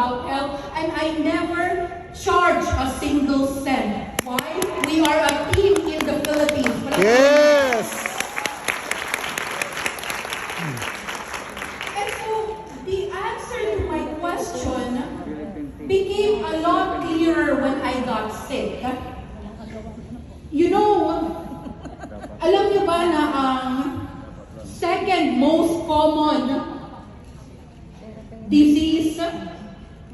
about health, and I never charge a single cent. Why? We are a team in the Philippines. Yes! And so, the answer to my question became a lot clearer when I got sick. You know, alam niyo ba na ang second most common disease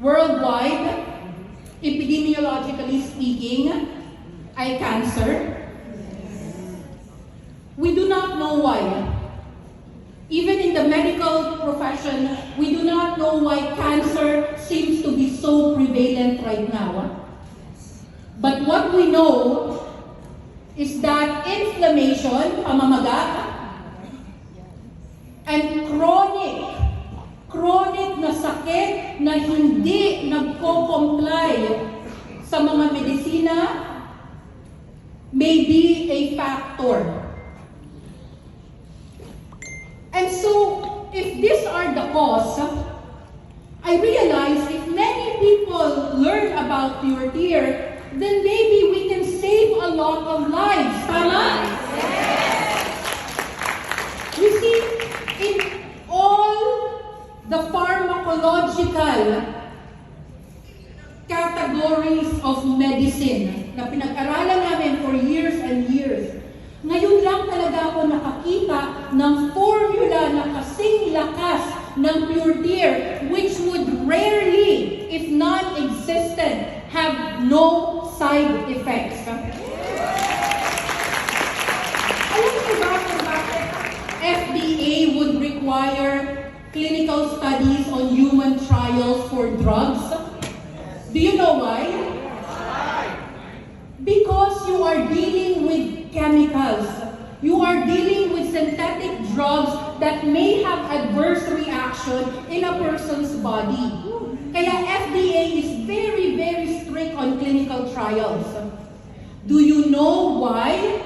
worldwide, epidemiologically speaking, ay cancer? We do not know why. Even in the medical profession, we do not know why cancer seems to be so prevalent right now. But what we know is that inflammation, pamamaga, and chronic na sakit na hindi nagko-comply sa mga medisina may be a factor. And so, if these are the cause, I realize if many people learn about pure tear, then maybe we can save a lot of lives. Tama? You see, in all the pharmacological categories of medicine na pinag-aralan namin for years and years, ngayon lang talaga ako nakakita ng formula na kasing lakas ng pure tear, which would rarely, if non-existent, have no side effects. Alam niyo ba kung bakit FDA would require clinical studies on human trials for drugs? Do you know why? Because you are dealing with chemicals. You are dealing with synthetic drugs that may have adverse reaction in a person's body. Kaya FDA is very, very strict on clinical trials. Do you know why?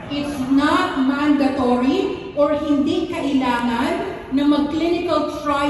It's not mandatory or hindi kailangan na mag-clinical trial